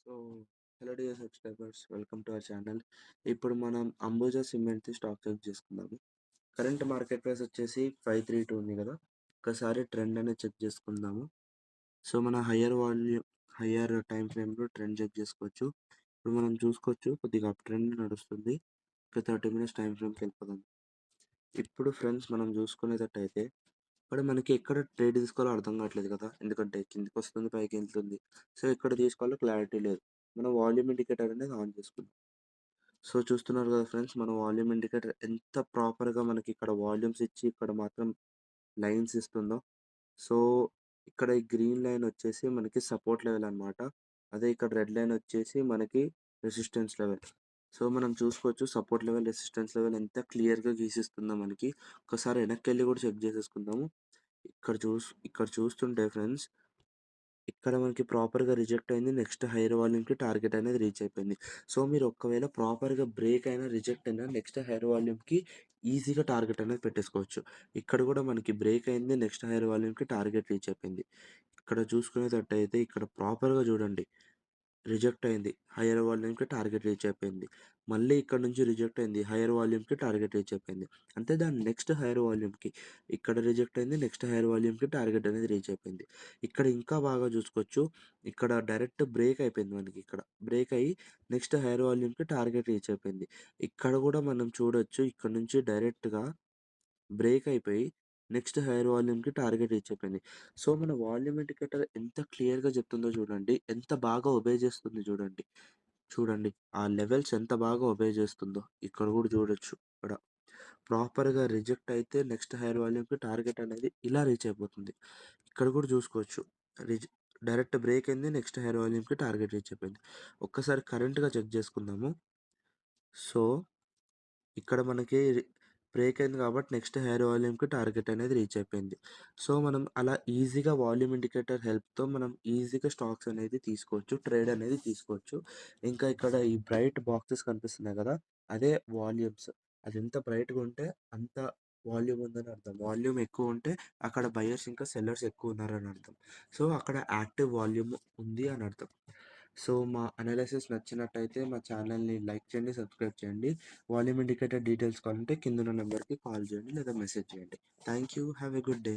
So, hello dear subscribers, welcome to our channel. ఇప్పుడు మనం Ambuja సిమెంట్‌ది stock check చేసుకుందాము. Current market price వచ్చేసి 532 ఉంది కదా! ఒకసారి ట్రెండ్ అనేది చెక్ చేసుకుందాము. సో, మన హయ్యర్ టైమ్ ఫ్రేమ్‌లో ట్రెండ్ చెక్ చేసుకోవచ్చు. ఇప్పుడు మనం చూసుకోవచ్చు కొద్దిగా అప్ ట్రెండ్ నడుస్తుంది. ఒక 30 మినిట్స్ టైమ్ ఫ్రేమ్‌కి వెళ్ళిపోదాం. ఇప్పుడు ఫ్రెండ్స్ మనం చూసుకునేటట్టయితే ఇక్కడ మనకి ఎక్కడ ట్రేడ్ తీసుకోవాలో అర్థం కావట్లేదు కదా! ఎందుకంటే కిందకొస్తుంది, పైకెళ్తుంది. సో, ఎక్కడ తీసుకోవాలో క్లారిటీ లేదు. మనం వాల్యూమ్ ఇండికేటర్ అనేది ఆన్ చేసుకుందాం. సో, చూస్తున్నారు కదా ఫ్రెండ్స్, మన వాల్యూమ్ ఇండికేటర్ ఎంత ప్రాపర్‌గా మనకి ఇక్కడ వాల్యూమ్స్ ఇచ్చి, ఇక్కడ మాత్రం లైన్స్ ఇస్తుందో. సో, ఇక్కడ ఈ గ్రీన్ లైన్ వచ్చేసి మనకి సపోర్ట్ లెవెల్ అన్నమాట. అదే ఇక్కడ రెడ్ లైన్ వచ్చేసి మనకి రెసిస్టెన్స్ లెవెల్. సో, మనం చూసుకోవచ్చు సపోర్ట్ లెవెల్, రెసిస్టెన్స్ లెవెల్ ఎంత క్లియర్‌గా గీసిస్తుందో మనకి. ఒకసారి వెనక్కెళ్ళి కూడా చెక్ చేసేసుకుందాము. ఇక్కడ చూస్తుంటే ఫ్రెండ్స్, ఇక్కడ మనకి ప్రాపర్‌గా రిజెక్ట్ అయింది. నెక్స్ట్ హైయర్ వాల్యూమ్‌కి టార్గెట్ అనేది రీచ్ అయిపోయింది. సో, మీరు ఒకవేళ ప్రాపర్‌గా బ్రేక్ అయినా, రిజెక్ట్ అయినా నెక్స్ట్ హైయర్ వాల్యూమ్‌కి ఈజీగా టార్గెట్ అనేది పెట్టేసుకోవచ్చు. ఇక్కడ కూడా మనకి బ్రేక్ అయింది. నెక్స్ట్ హైయర్ వాల్యూమ్‌కి టార్గెట్ రీచ్ అయిపోయింది. ఇక్కడ చూసుకునేటట్టయితే ఇక్కడ ప్రాపర్‌గా చూడండి. రిజెక్ట్ అయింది. హైయర్ వాల్యూమ్‌కి టార్గెట్ రీచ్ అయిపోయింది. మళ్ళీ ఇక్కడ నుంచి రిజెక్ట్ అయింది. హైయర్ వాల్యూమ్‌కి టార్గెట్ రీచ్ అయిపోయింది. అంటే దాని నెక్స్ట్ హైయర్ వాల్యూమ్‌కి ఇక్కడ రిజెక్ట్ అయింది. నెక్స్ట్ హైయర్ వాల్యూమ్‌కి టార్గెట్ అనేది రీచ్ అయిపోయింది. ఇక్కడ ఇంకా బాగా చూసుకోవచ్చు. ఇక్కడ డైరెక్ట్ బ్రేక్ అయిపోయింది మనకి ఇక్కడ. బ్రేక్ అయ్యి నెక్స్ట్ హైయర్ వాల్యూమ్‌కి టార్గెట్ రీచ్ అయిపోయింది. ఇక్కడ కూడా మనం చూడొచ్చు. ఇక్కడ నుంచి డైరెక్ట్‌గా బ్రేక్ అయిపోయి నెక్స్ట్ హైయర్ వాల్యూమ్‌కి టార్గెట్ రీచ్ అయిపోయింది. సో, మన వాల్యూమ్ ఇండికేటర్ ఎంత క్లియర్‌గా చెప్తుందో చూడండి. ఎంత బాగా ఒబే చేస్తుంది చూడండి. చూడండి. ఆ లెవెల్స్ ఎంత బాగా ఒబే చేస్తుందో. ఇక్కడ కూడా చూడొచ్చు. ఇక్కడ ప్రాపర్‌గా రిజెక్ట్ అయితే నెక్స్ట్ హైయర్ వాల్యూమ్‌కి టార్గెట్ అనేది ఇలా రీచ్ అయిపోతుంది. ఇక్కడ కూడా చూసుకోవచ్చు. రిజ్ డైరెక్ట్ బ్రేక్ అయింది. నెక్స్ట్ హైయర్ వాల్యూమ్‌కి టార్గెట్ రీచ్ అయిపోయింది. ఒక్కసారి కరెంట్‌గా చెక్ చేసుకుందాము. సో, ఇక్కడ మనకి బ్రేక్ అయింది కాబట్టి నెక్స్ట్ హైయర్ వాల్యూమ్‌కి టార్గెట్ అనేది రీచ్ అయిపోయింది. సో, మనం అలా ఈజీగా వాల్యూమ్ ఇండికేటర్ హెల్ప్‌తో మనం ఈజీగా స్టాక్స్ అనేది తీసుకోవచ్చు. ట్రేడ్ అనేది తీసుకోవచ్చు. ఇంకా ఇక్కడ ఈ బ్రైట్ బాక్సెస్ కనిపిస్తున్నాయి కదా! అదే వాల్యూమ్స్. అది ఎంత బ్రైట్‌గా ఉంటే అంత వాల్యూమ్ ఉందని అర్థం. వాల్యూమ్ ఎక్కువ ఉంటే అక్కడ బయర్స్ ఇంకా సెల్లర్స్ ఎక్కువ ఉన్నారని అర్థం. సో, అక్కడ యాక్టివ్ వాల్యూమ్ ఉంది అని అర్థం. సో, మా అనాలిసిస్ నచ్చినట్టయితే మా ఛానల్‌ని లైక్ చేయండి, సబ్స్క్రైబ్ చేయండి. వాల్యూమ్ ఇండికేటర్ డీటెయిల్స్ కావాలంటే కిందున్న నంబర్‌కి కాల్ చేయండి లేదా మెసేజ్ చేయండి. Thank you. Have a good day.